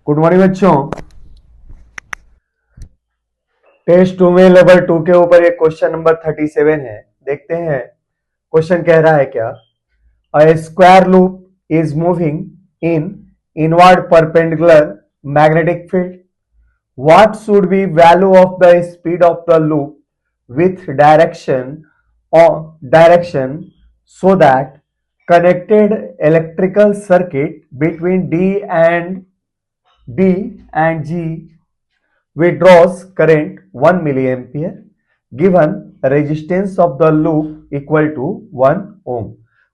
Good morning बच्चों। Test 2 में level 2 के ऊपर एक क्वेश्चन नंबर 37 है। देखते हैं क्वेश्चन कह रहा है क्या। A square loop is moving in inward perpendicular magnetic field. What should be value of the speed of the loop with direction so that connected electrical circuit between D and G withdraws current 1 milliampere given resistance of the loop equal to 1 ohm।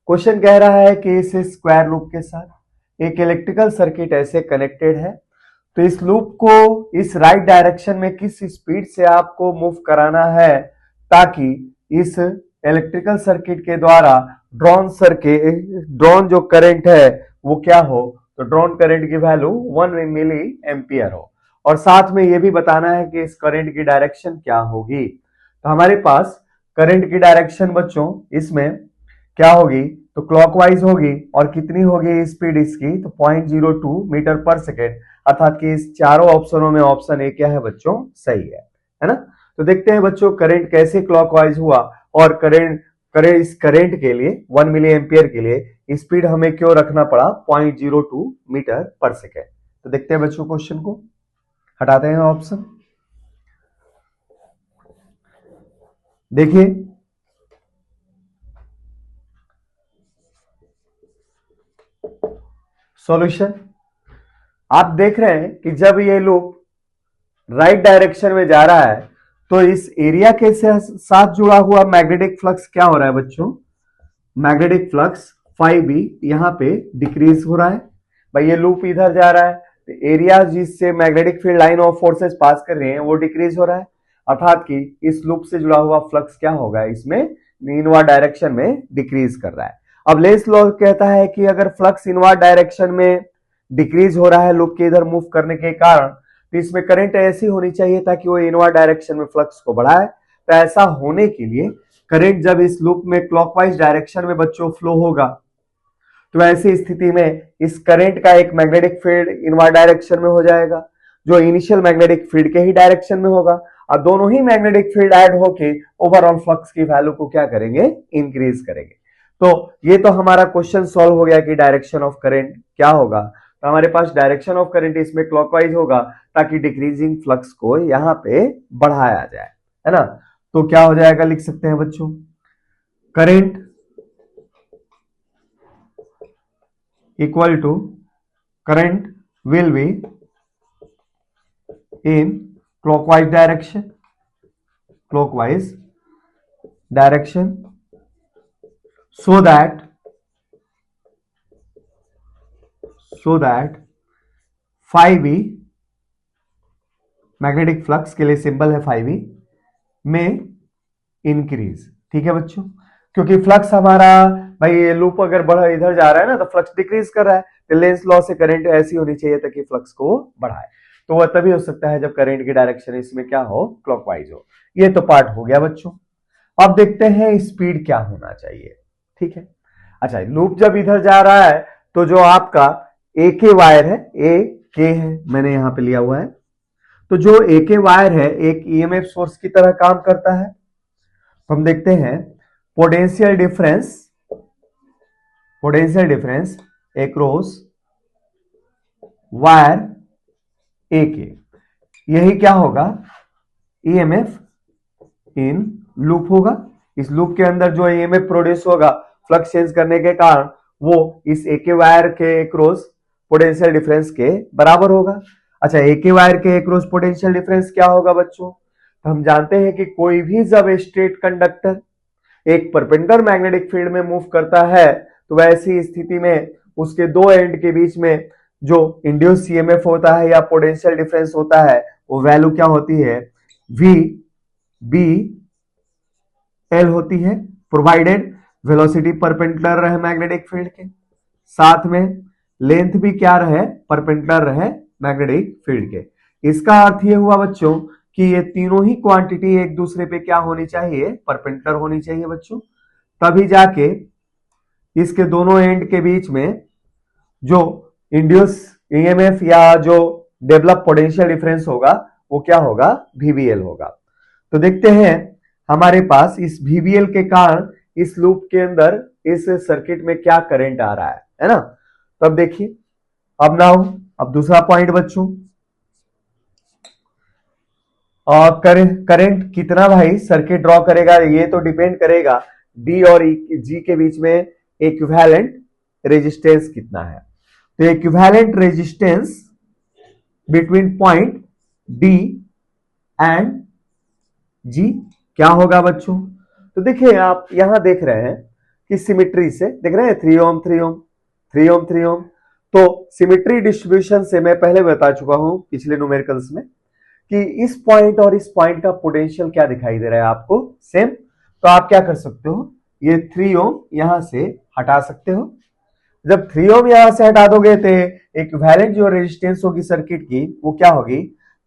Question कह रहा है कि इस square loop के साथ एक electrical circuit ऐसे connected है, तो इस लूप को इस राइट डायरेक्शन में किस स्पीड से आपको मूव कराना है ताकि इस इलेक्ट्रिकल सर्किट के द्वारा ड्रॉन जो करंट है वो क्या हो, तो ड्रॉन करंट की वैल्यू 1 मिली एम्पियर हो, और साथ में ये भी बताना है कि इस करंट की डायरेक्शन क्या होगी। तो हमारे पास करंट की डायरेक्शन बच्चों इसमें क्या होगी, तो क्लॉकवाइज होगी, और कितनी होगी स्पीड इसकी, तो 0.02 मीटर पर सेकेंड, अर्थात कि इस चारों ऑप्शनों में ऑप्शन ए क्या है बच्चों, सही है ना। तो देखते हैं बच्चों करंट कैसे क्लॉकवाइज हुआ, और इस करंट के लिए 1 मिली एम्पियर के लिए स्पीड हमें क्यों रखना पड़ा 0.02 मीटर पर सेकेंड। तो देखते हैं बच्चों क्वेश्चन को, हटाते हैं ऑप्शन। देखिए सॉल्यूशन, आप देख रहे हैं कि जब ये लूप राइट डायरेक्शन में जा रहा है तो इस एरिया के साथ जुड़ा हुआ मैग्नेटिक फ्लक्स क्या हो रहा है बच्चों, मैग्नेटिक फ्लक्स phi b यहां पे डिक्रीज हो रहा है। भाई ये लूप इधर जा रहा है, तो एरिया जिससे magnetic field line of forces pass कर रहे हैं वो डिक्रीज हो रहा है, अर्थात कि इस लूप से जुड़ा हुआ फ्लक्स क्या होगा, इसमें इनवर्ड डायरेक्शन में डिक्रीज कर रहा है। अब लेस लॉ कहता है कि अगर फ्लक्स इनवर्ड डायरेक्शन में डिक्रीज हो रहा है लूप के इधर मूव करने के कारण, तो इसमें करंट ऐसी होनी चाहिए ताकि वो इनवर्ड डायरेक्शन में फ्लक्स को बढ़ाए। तो ऐसा होने के लिए करंट जब इस लूप में क्लॉकवाइज डायरेक्शन में बच्चों फ्लो होगा, तो ऐसी स्थिति में इस करंट का एक मैग्नेटिक फील्ड इनवर्ड डायरेक्शन में हो जाएगा जो इनिशियल मैग्नेटिक फील्ड के ही डायरेक्शन में होगा, और दोनों ही मैग्नेटिक फील्ड ऐड होके ओवरऑल फ्लक्स की वैल्यू को क्या करेंगे, इंक्रीज करेंगे। तो ये तो हमारा क्वेश्चन सॉल्व हो गया कि डायरेक्शन ऑफ करंट क्या होगा। तो हमारे पास डायरेक्शन ऑफ करंट इसमें क्लॉकवाइज होगा ताकि डिक्रीजिंग फ्लक्स को यहां पे बढ़ाया जाए, है ना। तो क्या हो जाएगा, लिख सकते हैं बच्चों, current equal to current will be in clockwise direction so that phi b magnetic flux के लिए सिंबल है phi b में इंक्रीज। ठीक है बच्चों, क्योंकि फ्लक्स हमारा भाई ये लूप अगर बढ़ा इधर जा रहा है ना तो फ्लक्स डिक्रीज कर रहा है, तो लेंस लॉ से करंट ऐसी होनी चाहिए ताकि फ्लक्स को बढ़ाए। तो वह तभी हो सकता है जब करंट की डायरेक्शन इसमें क्या हो, क्लॉकवाइज हो। ये तो पार्ट हो गया बच्चों। अब देखते हैं स्पीड क्या होना चाहिए। ठीक है, अच्छा लूप जब इधर जा रहा है तो जो आपका ए के वायर है, ए के है मैंने यहां पे लिया हुआ है, तो जो ए के वायर है एक ईएमएफ सोर्स की तरह काम करता है। तो हम देखते हैं पोटेंशियल डिफरेंस एक्रॉस वायर ए के, यही क्या होगा, ईएमएफ इन लूप होगा। इस लूप के अंदर जो ईएमएफ प्रोड्यूस होगा फ्लक्स चेंज करने के कारण वो इस ए के वायर के एक्रॉस पोटेंशियल डिफरेंस के बराबर होगा। अच्छा ए के वायर के एक्रॉस पोटेंशियल डिफरेंस क्या होगा बच्चों, तो हम जानते हैं कि कोई भी जब स्ट्रेट कंडक्टर एक परपेंडिकुलर मैग्नेटिक फील्ड में मूव करता है तो वैसी स्थिति में उसके दो एंड के बीच में जो इंड्यूस ईएमएफ होता है या पोटेंशियल डिफरेंस होता है वो वैल्यू क्या होती है, वी बी एल होती है, प्रोवाइडेड वेलोसिटी परपेंडिकुलर रहे मैग्नेटिक फील्ड के, साथ में लेंथ भी क्या रहे, परपेंडिकुलर रहे मैग्नेटिक फील्ड के। इसका अर्थ ये हुआ बच्चों कि ये तीनों ही क्वांटिटी एक दूसरे पे क्या होनी चाहिए, परपेंडिकुलर होनी चाहिए बच्चों, तभी जाके इसके दोनों एंड के बीच में जो इंड्यूस ईएमएफ या जो डेवलप पोटेंशियल डिफरेंस होगा वो क्या होगा, VBL होगा। तो देखते हैं हमारे पास इस VBL के कारण इस लूप के अंदर इस सर्किट में क्या करंट आ रहा है ना। तो अब देखिए, अब नाउ अब दूसरा पॉइंट बच्चों, और करंट कितना भाई सर्किट ड्रॉ करेगा, ये तो डिपेंड करेगा डी और जी के बीच में इक्विवेलेंट रेजिस्टेंस कितना है। तो equivalent resistance between point D and G क्या होगा बच्चों। तो देखिए आप यहां देख रहे हैं कि सिमिट्री से देख रहे हैं 3 ओम 3 ओम 3 ओम 3 ओम। तो सिमिट्री डिस्ट्रीब्यूशन से मैं पहले बता चुका हूं पिछले न्यूमेरिकल्स में कि इस पॉइंट और इस पॉइंट का पोटेंशियल क्या दिखाई दे रहा है आपको, सेम। तो आप क्या कर सकते हो, ये 3 ओम यहां से हटा सकते हो। जब 3 ओम यहां से हटा दोगे तो इक्विवेलेंट जो रेजिस्टेंस होगी सर्किट की वो क्या होगी,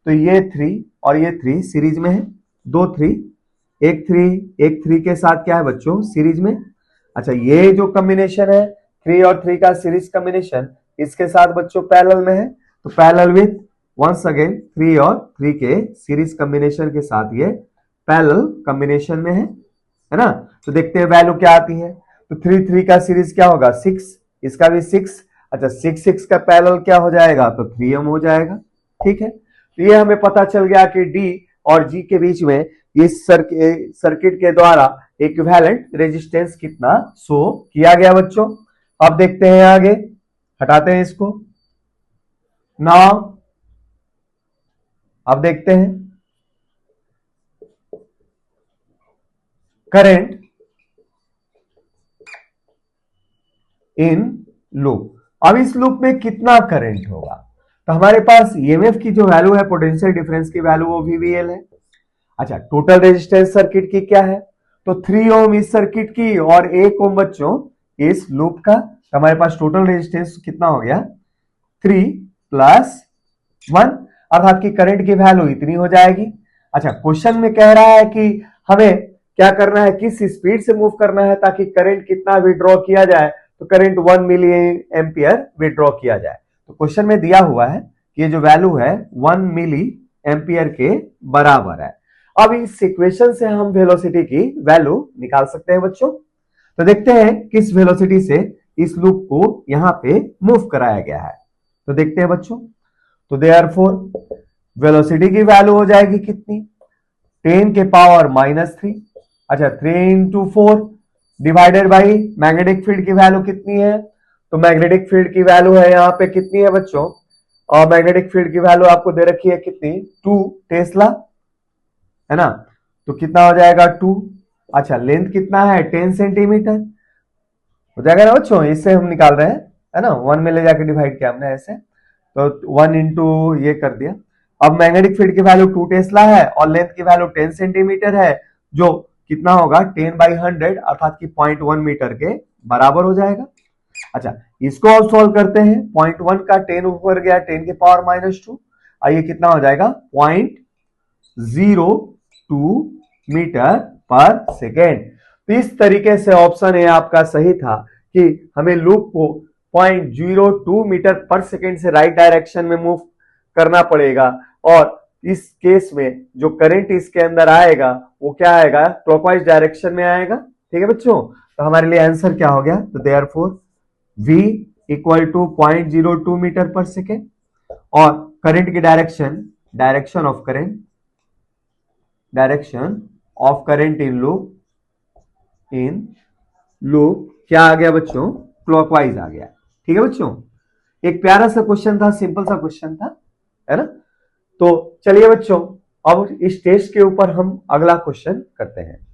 तो ये 3 और ये 3 सीरीज में है, 2 3 एक 3 के साथ क्या है बच्चों, सीरीज में। अच्छा, ये जो कॉम्बिनेशन है 3 और 3 का सीरीज कॉम्बिनेशन इसके साथ बच्चों पैरेलल में है, तो पैरेलल विथ वंस अगेन 3 और 3 के सीरीज कॉम्बिनेशन के साथ ये पैरेलल कॉम्बिनेशन में है ना। तो देखते हैं वैल्यू क्या आती है। तो 3 3 का सीरीज क्या होगा 6, इसका भी 6। अच्छा 6 6 का पैरेलल क्या हो जाएगा, तो 3 ओम हो जाएगा। ठीक है, तो ये हमें पता चल गया कि डी और जी के बीच में इस सर्किट के द्वारा इक्विवेलेंट रेजिस्टेंस कितना शो किया गया बच्चों। अब देखते हैं आगे, हटाते हैं इसको। नाउ अब देखते हैं करंट इन लूप। अब इस लूप में कितना करंट होगा, तो हमारे पास ईएमएफ की जो वैल्यू है पोटेंशियल डिफरेंस की वैल्यू वो VBL है। अच्छा, टोटल रेजिस्टेंस सर्किट की क्या है, तो 3 ओम इस सर्किट की और 1 ओम बच्चों इस लूप का। तो हमारे पास टोटल रेजिस्टेंस कितना हो गया 3 + 1, अर्थात की करंट की वैल्यू इतनी हो जाएगी। अच्छा, क्वेश्चन में कह रहा है कि हमें क्या करना है, किस स्पीड से मूव करना है ताकि करंट कितना विड्रॉ किया जाए, तो करंट 1 मिली एम्पियर विड्रॉ किया जाए। तो क्वेश्चन में दिया हुआ है कि ये जो वैल्यू है 1 मिली एम्पियर के बराबर है। अब इस इक्वेशन से हम वेलोसिटी की वैल्यू निकाल सकते हैं बच्चों। तो देखते हैं किस वेलोसिटी से इस लूप को यहां पे मूव कराया गया है। तो देखते हैं बच्चों, तो देयरफॉर वेलोसिटी की वैल्यू हो जाएगी कितनी, 10 के पावर -3। अच्छा 3 × 4 डिवाइडेड बाई मैग्नेटिक फील्ड की वैल्यू कितनी है, तो मैग्नेटिक फील्ड की वैल्यू है यहाँ पे कितनी है बच्चों, और मैग्नेटिक फील्ड की वैल्यू आपको दे रखी है कितनी, 2 टेस्ला है ना। तो कितना हो जाएगा 2। अच्छा लेंथ कितना है 10 सेंटीमीटर हो जाएगा ना बच्चों, इससे हम निकाल रहे हैं है ना, 1 में ले जाकर डिवाइड किया हमने ऐसे, तो 1 × ये कर दिया। अब मैग्नेटिक फील्ड की वैल्यू 2 टेस्ला है और लेंथ की वैल्यू 10 सेंटीमीटर है, जो कितना होगा 10/100 अर्थात की 0.1 मीटर के बराबर हो जाएगा। अच्छा इसको अब सॉल्व करते हैं, 0.1 का 10 ऊपर गया 10 के पावर -2, आइए कितना हो जाएगा 0.02 मीटर पर सेकेंड। तो इस तरीके से ऑप्शन ए आपका सही था कि हमें लूप को 0.02 मीटर पर सेकेंड से राइट डायरेक्शन में मूव करना पड़ेगा, और इस केस में जो करंट इसके अंदर आएगा वो क्या आएगा, क्लॉकवाइज डायरेक्शन में आएगा। ठीक है बच्चों, तो हमारे लिए आंसर क्या हो गया, तो देयरफॉर V = 0.02 मीटर पर सेकेंड, और करंट की direction of current in loop क्या आ गया बच्चों, क्लॉकवाइज आ गया। ठीक है बच्चों, एक प्यारा सा क्वेश्चन था, सिंपल सा क्वेश्चन था, है ना। तो चलिए बच्चों अब इस टेस्ट के ऊपर हम अगला क्वेश्चन करते हैं।